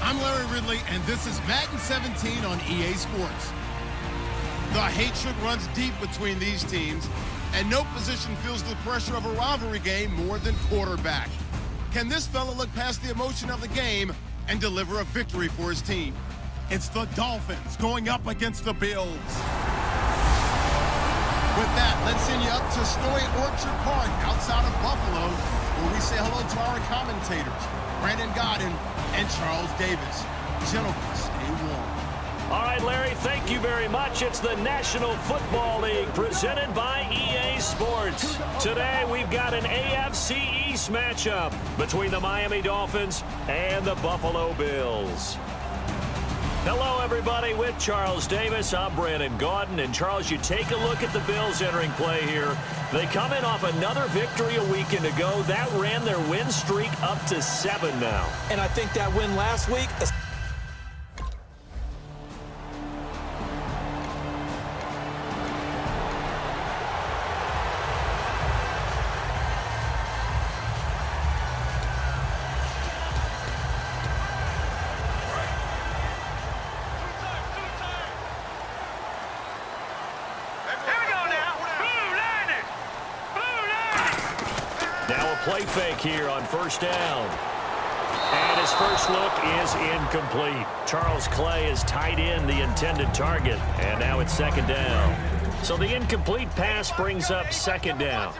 I'm Larry Ridley, and this is Madden 17 on EA Sports. The hatred runs deep between these teams, and no position feels the pressure of a rivalry game more than quarterback. Can this fella look past the emotion of the game and deliver a victory for his team? It's the Dolphins going up against the Bills. With that, let's send you up to snowy Orchard Park outside of Buffalo, where we say hello to our commentators, Brandon Godden and Charles Davis. Gentlemen, stay warm. All right, Larry, thank you very much. It's the National Football League presented by EA Sports. Today, we've got an AFC East matchup between the Miami Dolphins and the Buffalo Bills. Hello, everybody. With Charles Davis, I'm Brandon Gaudin. And, Charles, you take a look at the Bills entering play here. They come in off another victory a weekend ago. That ran their win streak up to 7 now. And I think that win last week... Play fake here on first down. And his first look is incomplete. Charles Clay has tied in the intended target, and now it's second down. So the incomplete pass brings up second down.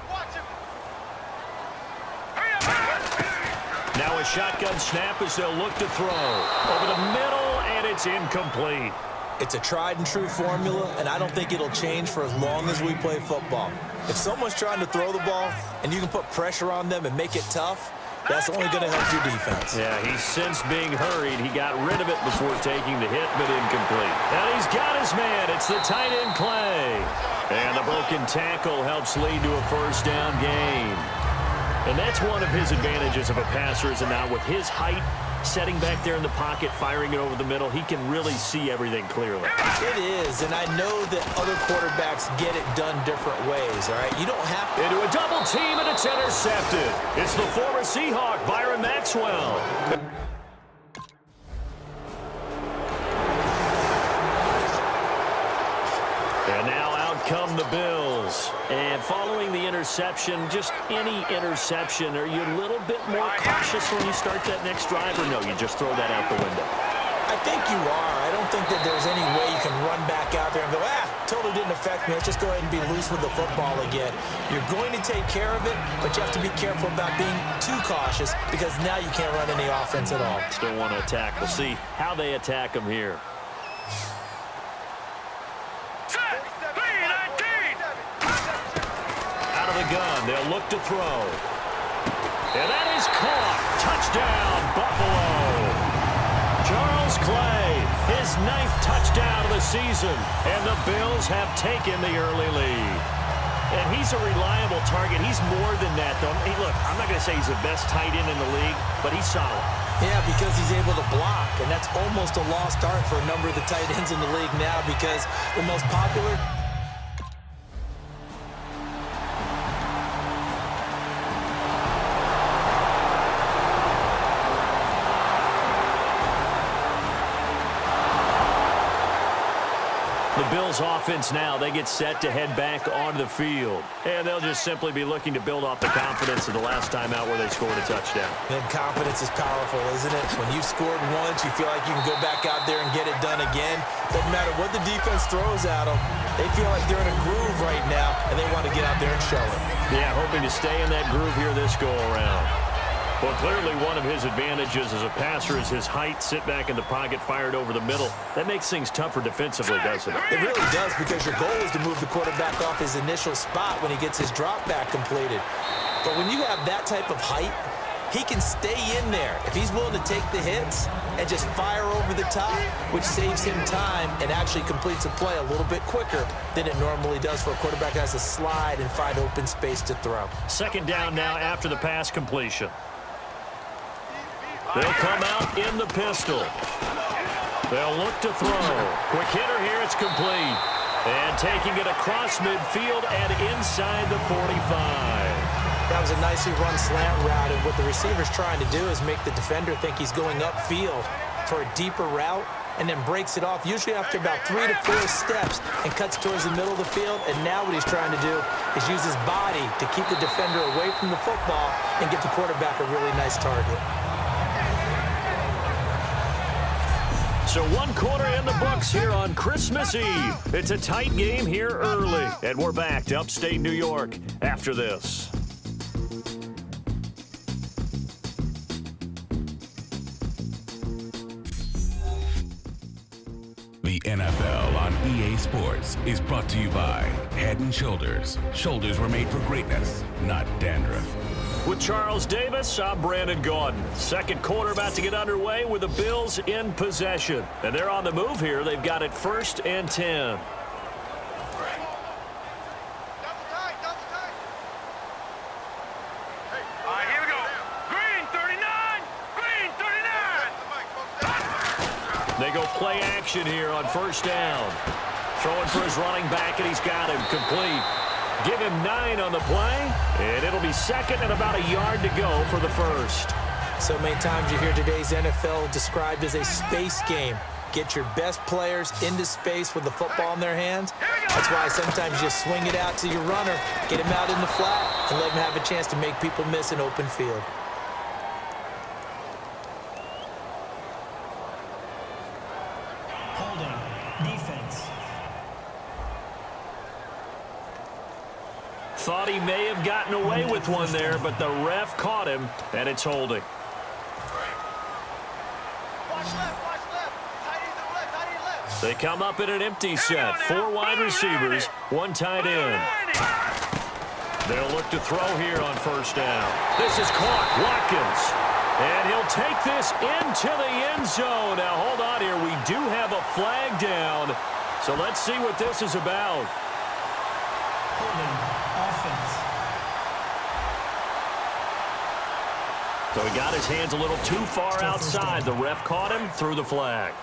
Now a shotgun snap as they'll look to throw. Over the middle, and it's incomplete. It's a tried-and-true formula, and I don't think it'll change for as long as we play football. If someone's trying to throw the ball and you can put pressure on them and make it tough, that's only going to help your defense. Yeah, he's since being hurried. He got rid of it before taking the hit, but incomplete. And he's got his man. It's the tight end Clay. And the broken tackle helps lead to a first down gain. And that's one of his advantages of a passer, is now with his height, setting back there in the pocket, firing it over the middle, he can really see everything clearly. It is, and I know that other quarterbacks get it done different ways, all right? You don't have to. Into a double team, and it's intercepted. It's the former Seahawk, Byron Maxwell. And now out come the Bills. And following the interception, just any interception, are you a little bit more cautious when you start that next drive, or no, you just throw that out the window? I think you are. I don't think that there's any way you can run back out there and go, totally didn't affect me. Let's just go ahead and be loose with the football again. You're going to take care of it, but you have to be careful about being too cautious, because now you can't run any offense at all. Still want to attack. We'll see how they attack them here. Out of the gun, they'll look to throw. And that is caught. Touchdown, Buffalo. Charles Clay, his 9th touchdown of the season, and the Bills have taken the early lead. And he's a reliable target. He's more than that, though. Hey, look, I'm not going to say he's the best tight end in the league, but he's solid. Yeah, because he's able to block, and that's almost a lost art for a number of the tight ends in the league now, because the most popular... The Bills offense now, they get set to head back onto the field. And they'll just simply be looking to build off the confidence of the last time out where they scored a touchdown. And confidence is powerful, isn't it? When you've scored once, you feel like you can go back out there and get it done again. Doesn't matter what the defense throws at them. They feel like they're in a groove right now, and they want to get out there and show it. Yeah, hoping to stay in that groove here this go-around. Well, clearly one of his advantages as a passer is his height, sit back in the pocket, fired over the middle. That makes things tougher defensively, doesn't it? It really does, because your goal is to move the quarterback off his initial spot when he gets his drop back completed. But when you have that type of height, he can stay in there if he's willing to take the hits and just fire over the top, which saves him time and actually completes a play a little bit quicker than it normally does for a quarterback that has to slide and find open space to throw. Second down now after the pass completion. They'll come out in the pistol. They'll look to throw. Quick hitter here, it's complete. And taking it across midfield and inside the 45. That was a nicely run slant route, and what the receiver's trying to do is make the defender think he's going upfield. for a deeper route and then breaks it off, usually after about 3 to 4 steps, and cuts towards the middle of the field. And now what he's trying to do is use his body to keep the defender away from the football and give the quarterback a really nice target. So 1 quarter in the books here on Christmas Eve. It's a tight game here early, and we're back to upstate New York after this. The NFL on EA Sports is brought to you by Head & Shoulders. Shoulders were made for greatness, not dandruff. With Charles Davis, I'm Brandon Gaudin. Second quarter about to get underway with the Bills in possession. And they're on the move here. They've got it 1st and 10. They go play action here on 1st down. Throwing for his running back, and he's got him complete. Give him 9 on the play, and it'll be 2nd and about a yard to go for the 1st. So many times you hear today's NFL described as a space game. Get your best players into space with the football in their hands. That's why sometimes you just swing it out to your runner, get him out in the flat, and let him have a chance to make people miss an open field. Thought he may have gotten away with one there, but the ref caught him, and it's holding. They come up in an empty set. 4 wide receivers, 1 tight end. They'll look to throw here on 1st down. This is caught. Watkins. And he'll take this into the end zone. Now, hold on here. We do have a flag down. So let's see what this is about. So he got his hands a little too far outside. The ref caught him, threw the flag.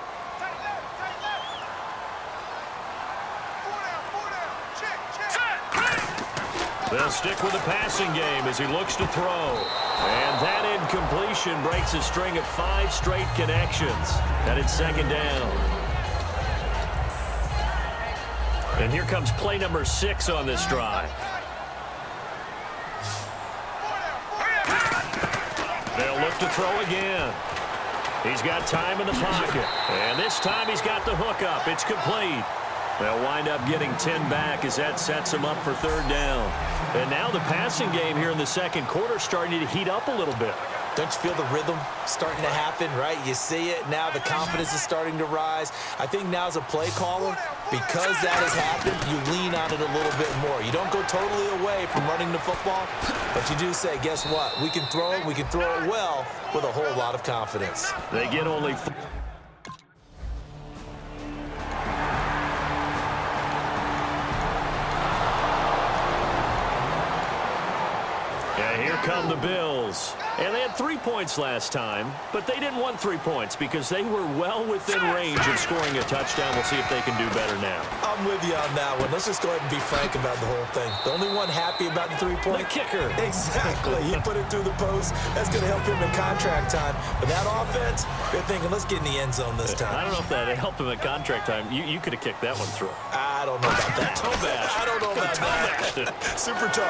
They'll stick with the passing game as he looks to throw. And that incompletion breaks a string of 5 straight connections. And it's 2nd down. And here comes play number 6 on this drive. They'll look to throw again. He's got time in the pocket. And this time he's got the hook up. It's complete. They'll wind up getting 10 back as that sets him up for 3rd down. And now the passing game here in the 2nd quarter starting to heat up a little bit. Don't you feel the rhythm starting to happen, right? You see it now. The confidence is starting to rise. I think now as a play caller, because that has happened, you lean on it a little bit more. You don't go totally away from running the football, but you do say, guess what? We can throw it. We can throw it well with a whole lot of confidence. They get only... Here come the Bills. And they had 3 points last time, but they didn't want 3 points because they were well within range of scoring a touchdown. We'll see if they can do better now. I'm with you on that one. Let's just go ahead and be frank about the whole thing. The only one happy about the 3-point? The kicker. Exactly. He put it through the post. That's going to help him in contract time. But that offense, they're thinking, let's get in the end zone this time. I don't know if that helped him at contract time. You could have kicked that one through. I don't know about that. Toe bash. I don't know about that. Super toe.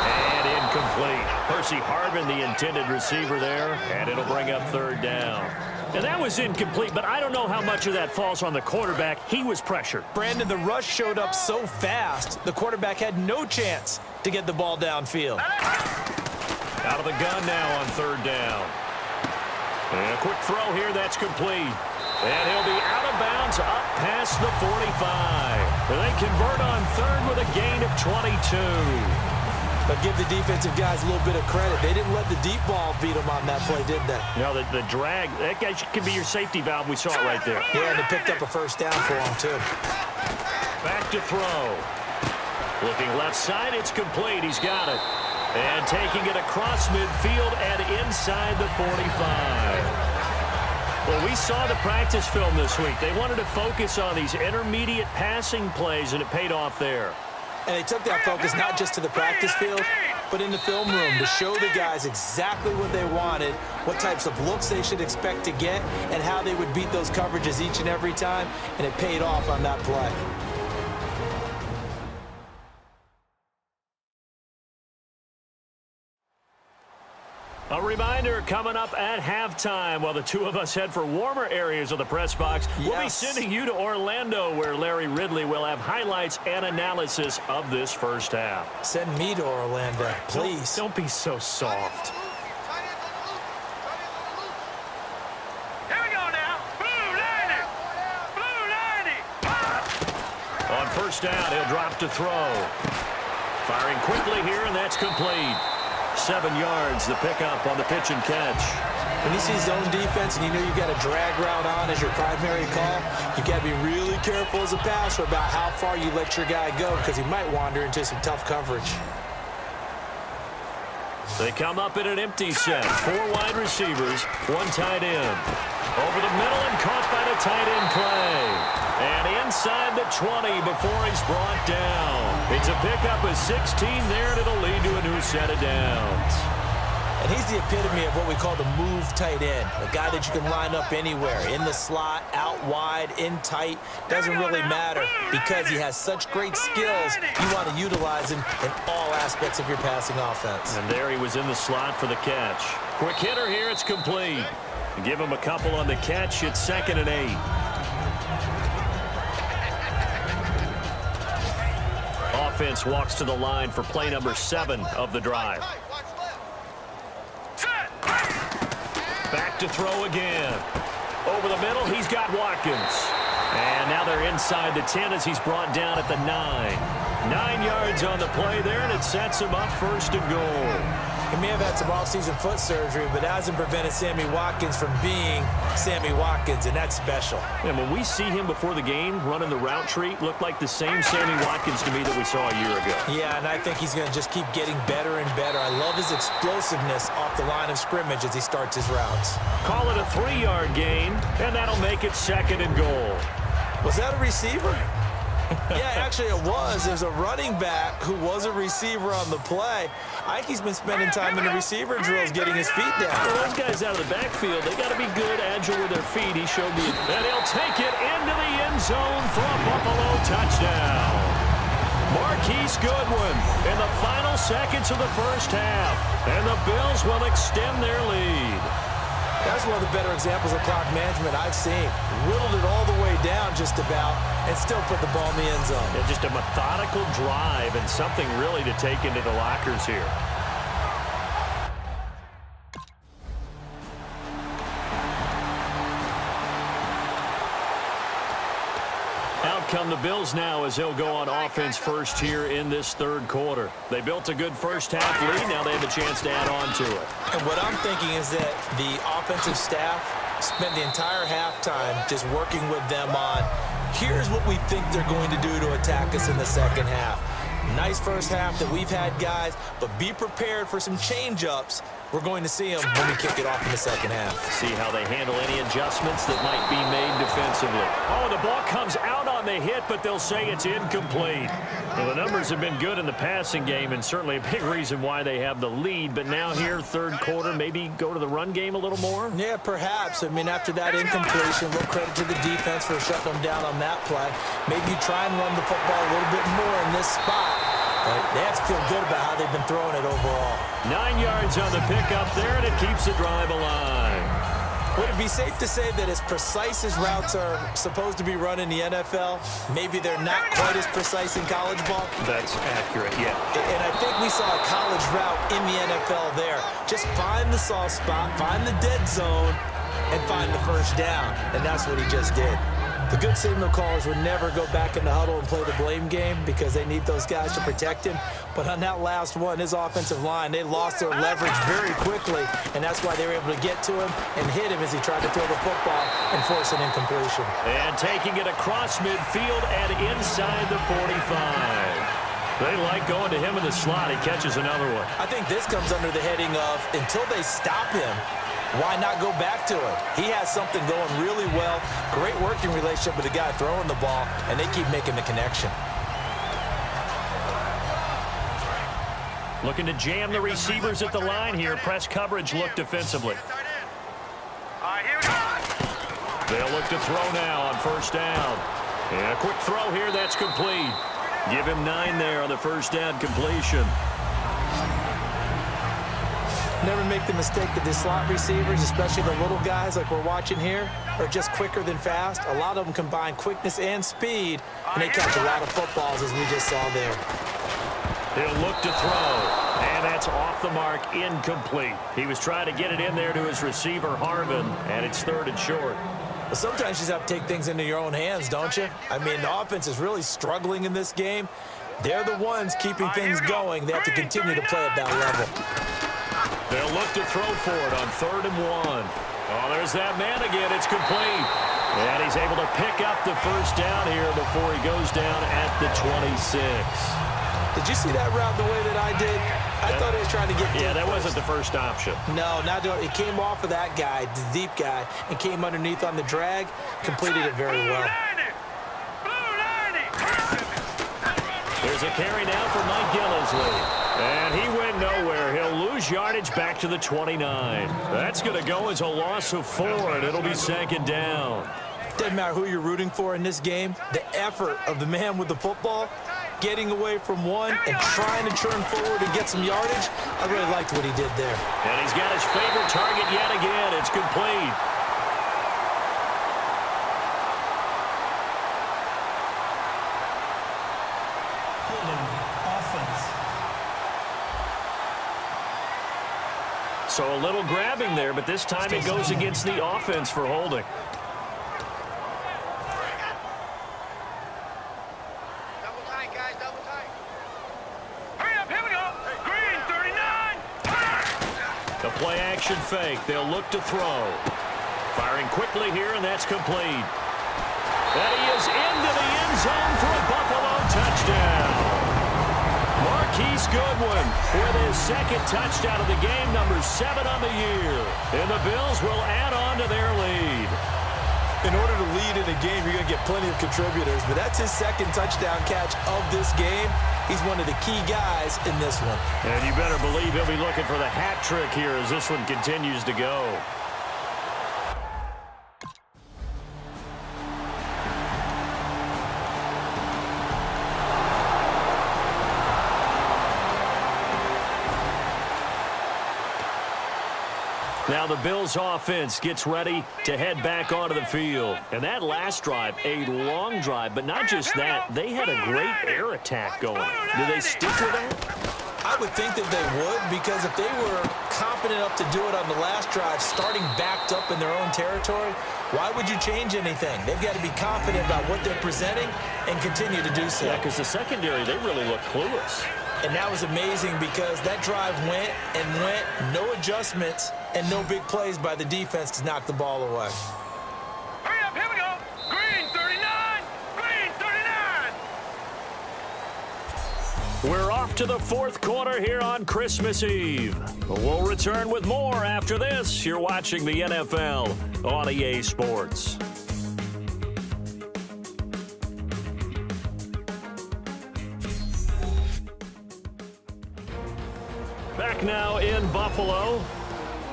And incomplete. Percy Harvin, the intended receiver there, and it'll bring up 3rd down. And that was incomplete, but I don't know how much of that falls on the quarterback. He was pressured. Brandon, the rush showed up so fast, the quarterback had no chance to get the ball downfield. Out of the gun now on 3rd down. And a quick throw here, that's complete. And he'll be out of bounds up past the 45. And they convert on 3rd with a gain of 22. But give the defensive guys a little bit of credit. They didn't let the deep ball beat them on that play, did they? No, the drag, that guy could be your safety valve. We saw it right there. Yeah, and they picked up a 1st down for him, too. Back to throw. Looking left side, it's complete. He's got it. And taking it across midfield and inside the 45. Well, we saw the practice film this week. They wanted to focus on these intermediate passing plays, and it paid off there. And they took that focus not just to the practice field, it in the film room to show the guys exactly what they wanted, what types of looks they should expect to get, and how they would beat those coverages each and every time, and it paid off on that play. A reminder coming up at halftime while the two of us head for warmer areas of the press box. Yes. We'll be sending you to Orlando where Larry Ridley will have highlights and analysis of this first half. Send me to Orlando, please. Don't be so soft. Here we go now. Blue 90. Blue 90. On first down, he'll drop to throw. Firing quickly here, and that's complete. 7 yards, the pickup on the pitch and catch. When you see zone defense and you know you've got a drag route on as your primary call, you've got to be really careful as a passer about how far you let your guy go because he might wander into some tough coverage. They come up in an empty set. 4 wide receivers, 1 tight end. Over the middle and caught by the tight end play. And inside the 20 before he's brought down. It's a pickup of 16 there, and it'll lead to a new set of downs. And he's the epitome of what we call the move tight end, a guy that you can line up anywhere, in the slot, out wide, in tight, doesn't really matter because he has such great skills. You want to utilize him in all aspects of your passing offense. And there he was in the slot for the catch. Quick hitter here, it's complete. Give him a couple on the catch, it's 2nd and 8. Offense walks to the line for play number 7 of the drive. Back to throw again. Over the middle, he's got Watkins. And now they're inside the 10 as he's brought down at the 9. 9 yards on the play there, and it sets him up 1st and goal. He may have had some off-season foot surgery, but hasn't prevented Sammy Watkins from being Sammy Watkins, and that's special. And when we see him before the game running the route tree, looked like the same Sammy Watkins to me that we saw a year ago. Yeah, and I think he's going to just keep getting better and better. I love his explosiveness off the line of scrimmage as he starts his routes. Call it a 3-yard gain, and that'll make it 2nd and goal. Was that a receiver? Yeah, actually it was. There's a running back who was a receiver on the play. I think he's been spending time in the receiver drills getting his feet down. Well, those guys out of the backfield, they got to be good, agile with their feet. He showed me. And he'll take it into the end zone for a Buffalo touchdown. Marquise Goodwin in the final seconds of the first half. And the Bills will extend their lead. That's one of the better examples of clock management I've seen. Whittled it all the way down just about and still put the ball in the end zone. Yeah, just a methodical drive and something really to take into the lockers here. Out come the Bills now as they'll go on offense first here in this 3rd quarter. They built a good first half lead. Now they have a chance to add on to it. And what I'm thinking is that the offensive staff spent the entire halftime just working with them on, here's what we think they're going to do to attack us in the 2nd half. Nice first half that we've had, guys, but be prepared for some change-ups. We're going to see them when we kick it off in the 2nd half. See how they handle any adjustments that might be made defensively. Oh, the ball comes out on the hit, but they'll say it's incomplete. Well, the numbers have been good in the passing game, and certainly a big reason why they have the lead. But now here, 3rd quarter, maybe go to the run game a little more? Yeah, perhaps. I mean, after that incompletion, a little credit to the defense for shutting them down on that play. Maybe you try and run the football a little bit more in this spot. But they have to feel good about how they've been throwing it overall. 9 yards on the pickup there, and it keeps the drive alive. Would it be safe to say that as precise as routes are supposed to be run in the NFL, maybe they're not quite as precise in college ball? That's accurate, yeah. And I think we saw a college route in the NFL there. Just find the soft spot, find the dead zone, and find the first down. And that's what he just did. The good signal callers would never go back in the huddle and play the blame game because they need those guys to protect him. But on that last one, his offensive line, they lost their leverage very quickly, and that's why they were able to get to him and hit him as he tried to throw the football and force an incompletion. And taking it across midfield and inside the 45. They like going to him in the slot. He catches another one. I think this comes under the heading of until they stop him, why not go back to it? He has something going really well. Great working relationship with the guy throwing the ball, and they keep making the connection. Looking to jam the receivers at the line here. Press coverage look defensively. All right, here we go. They'll look to throw now on first down. And a quick throw here, that's complete. Give him 9 there on the first down completion. Never make the mistake that the slot receivers, especially the little guys like we're watching here, are just quicker than fast. A lot of them combine quickness and speed, and they catch a lot of footballs, as we just saw there. He'll look to throw, and that's off the mark, incomplete. He was trying to get it in there to his receiver, Harvin, and it's 3rd and short. Well, sometimes you just have to take things into your own hands, don't you? I mean, the offense is really struggling in this game. They're the ones keeping things going. They have to continue to play at that level. They'll look to throw for it on 3rd and 1. Oh, there's that man again. It's complete. And he's able to pick up the first down here before he goes down at the 26. Did you see that route the way that I did? I thought he was trying to get deep. Yeah, that first. wasn't the first option. No, it came off of that guy, the deep guy, and came underneath on the drag, completed it very well. There's a carry now for Mike Gillisley. And he went nowhere. He'll lose yardage back to the 29. That's going to go as a loss of 4, and it'll be 2nd down. Doesn't matter who you're rooting for in this game. The effort of the man with the football, getting away from one and trying to turn forward and get some yardage, I really liked what he did there. And he's got his favorite target yet again. It's complete. So a little grabbing there, but this time it goes against the offense for holding. Double tight, guys, double tight. Hurry up, here we go. Green, 39. The play action fake. They'll look to throw. Firing quickly here, and that's complete. And he is into the end zone for a Buffalo touchdown. Marquise Goodwin with his 2nd touchdown of the game, number 7 on the year. And the Bills will add on to their lead. In order to lead in a game, you're going to get plenty of contributors, but that's his 2nd touchdown catch of this game. He's one of the key guys in this one. And you better believe he'll be looking for the hat trick here as this one continues to go. Now the Bills offense gets ready to head back onto the field. And that last drive, a long drive, but not just that, they had a great air attack going. Do they stick with that? I would think that they would, because if they were confident enough to do it on the last drive, starting backed up in their own territory, why would you change anything? They've got to be confident about what they're presenting and continue to do so. Yeah, because the secondary, they really look clueless. And that was amazing because that drive went and went, no adjustments, and no big plays by the defense to knock the ball away. Hurry up, here we go. Green, 39. Green, 39. We're off to the 4th quarter here on Christmas Eve. We'll return with more after this. You're watching the NFL on EA Sports. Back now in Buffalo.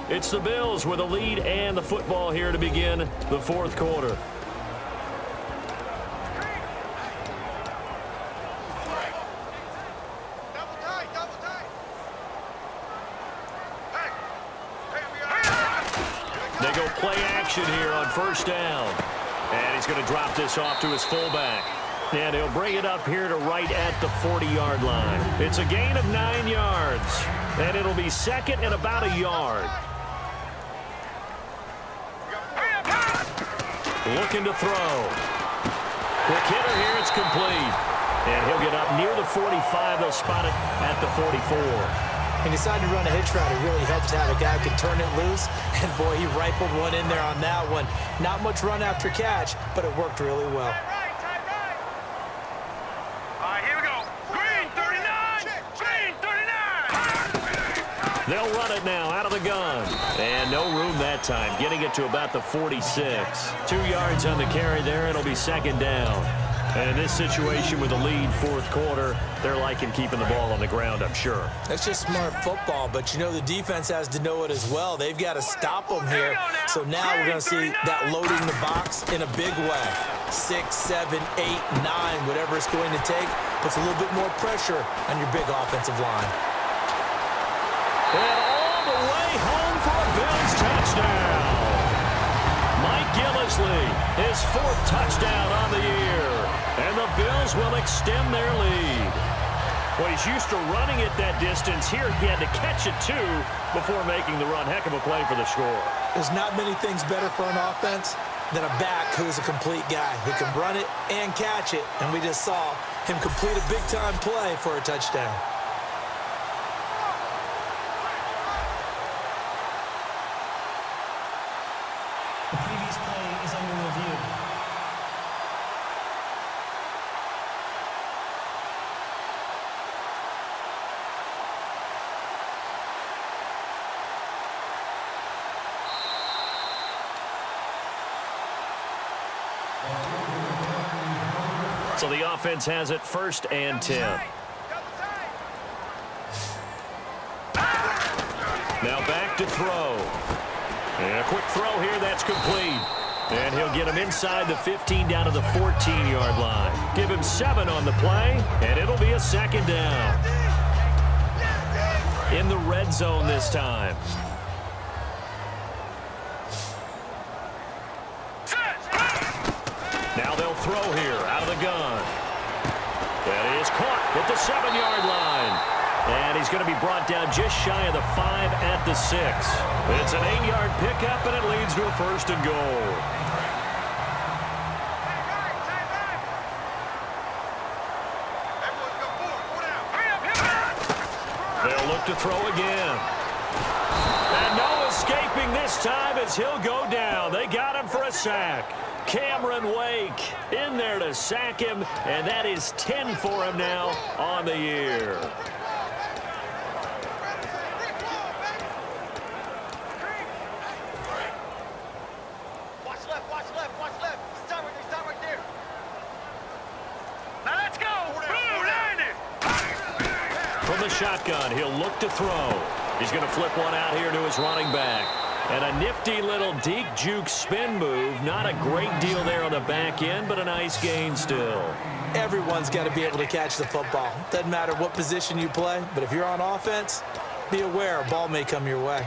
It's the Bills with a lead and the football here to begin the 4th quarter. Double tight, double tight. They go play action here on first down. And he's going to drop this off to his fullback. And he'll bring it up here to right at the 40-yard line. It's a gain of 9 yards. And it'll be 2nd and about a yard. Looking to throw. Quick hitter here, it's complete. And he'll get up near the 45. They'll spot it at the 44. And decided to run a hitch route. It really helps to have a guy who can turn it loose. And, boy, he rifled one in there on that one. Not much run after catch, but it worked really well. All right, here we go. Green, 39. Green, 39. They'll run it now out of the gun. And no room that time, getting it to about the 46. 2 yards on the carry there. It'll be 2nd down. And in this situation with a lead fourth quarter, they're liking keeping the ball on the ground, I'm sure. That's just smart football, but you know the defense has to know it as well. They've got to stop them here. So now we're going to see that loading the box in a big way. 6, 7, 8, 9, whatever it's going to take, puts a little bit more pressure on your big offensive line. And all the way home for a Bills touchdown. Mike Gillislee, his 4th touchdown on the year. And the Bills will extend their lead. Well, he's used to running it that distance. Here he had to catch it, too, before making the run. Heck of a play for the score. There's not many things better for an offense than a back who's a complete guy who can run it and catch it. And we just saw him complete a big-time play for a touchdown. The previous play is under review. So the offense has it 1st and 10. Now back to throw. And a quick throw here, that's complete. And he'll get him inside the 15 down to the 14-yard line. Give him 7 on the play, and it'll be a 2nd down. In the red zone this time. Now they'll throw here out of the gun. That is caught at the 7-yard line. And he's going to be brought down just shy of the 5 at the 6. It's an 8-yard pickup, and it leads to a 1st and goal. They'll look to throw again. And no escaping this time as he'll go down. They got him for a sack. Cameron Wake in there to sack him, and that is 10 for him now on the year. Watch left. Stop right there. Now let's go. From the shotgun, he'll look to throw. He's going to flip one out here to his running back. And a nifty little deep juke spin move. Not a great deal there on the back end, but a nice gain still. Everyone's got to be able to catch the football. Doesn't matter what position you play, but if you're on offense, be aware a ball may come your way.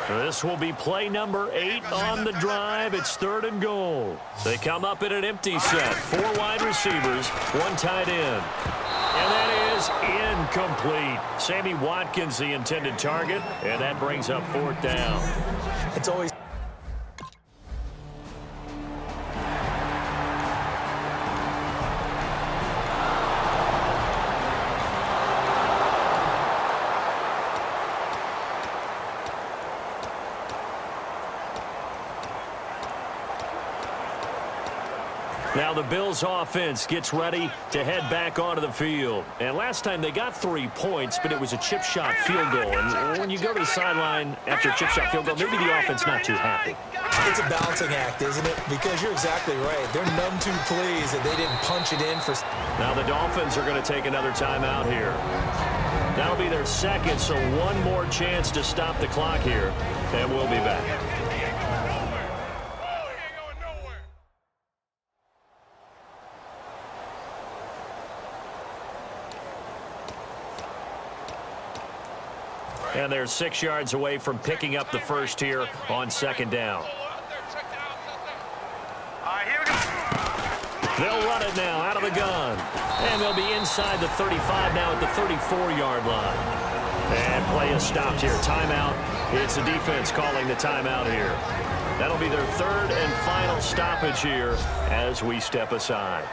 This will be play number 8 on the drive. It's 3rd and goal. They come up in an empty set. 4 wide receivers, 1 tight end. And that is incomplete. Sammy Watkins, the intended target, and that brings up 4th down. It's always Now the Bills offense gets ready to head back onto the field. And last time they got 3 points, but it was a chip shot field goal. And when you go to the sideline after a chip shot field goal, maybe the offense not too happy. It's a balancing act, isn't it? Because you're exactly right. They're none too pleased that they didn't punch it in for... Now the Dolphins are going to take another timeout here. That'll be their 2nd, so 1 more chance to stop the clock here. And we'll be back. And they're 6 yards away from picking up the first here on 2nd down. They'll run it now out of the gun. And they'll be inside the 35 now at the 34-yard line. And play is stopped here. Timeout. It's the defense calling the timeout here. That'll be their 3rd and final stoppage here as we step aside.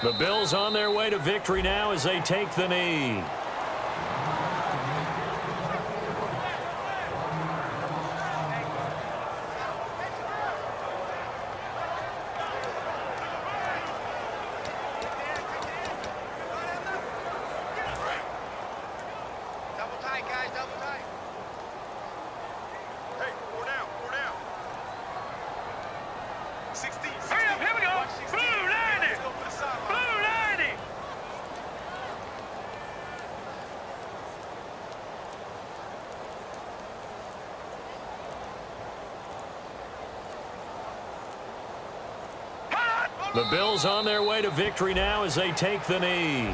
The Bills on their way to victory now as they take the knee. Hurry up, here we go. Blue 90. Blue 90. The Bills on their way to victory now as they take the knee.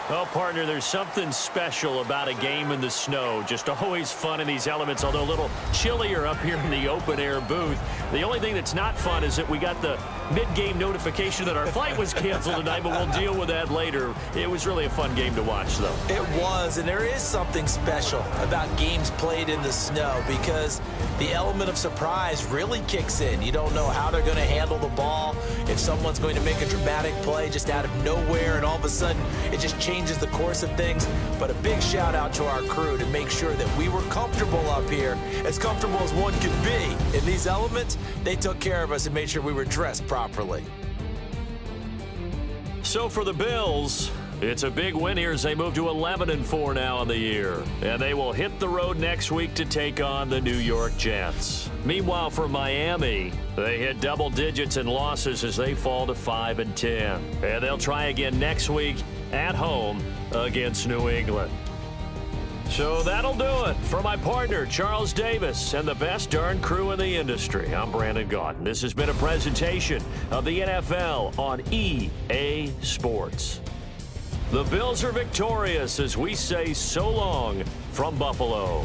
Well, partner, there's something special about a game in the snow. Just always fun in these elements, although a little chillier up here in the open-air booth. The only thing that's not fun is that we got the mid-game notification that our flight was canceled tonight, but we'll deal with that later. It was really a fun game to watch, though. It was, and there is something special about games played in the snow because the element of surprise really kicks in. You don't know how they're going to handle the ball, if someone's going to make a dramatic play just out of nowhere, and all of a sudden it just changes the course of things. But a big shout out to our crew to make sure that we were comfortable up here, as comfortable as one could be. In these elements, they took care of us and made sure we were dressed properly. So for the Bills, it's a big win here as they move to 11-4 now on the year. And they will hit the road next week to take on the New York Jets. Meanwhile, for Miami, they hit double digits in losses as they fall to 5-10. And they'll try again next week at home against New England. So that'll do it. For my partner, Charles Davis, and the best darn crew in the industry, I'm Brandon Gaudin. This has been a presentation of the NFL on EA Sports. The Bills are victorious as we say so long from Buffalo.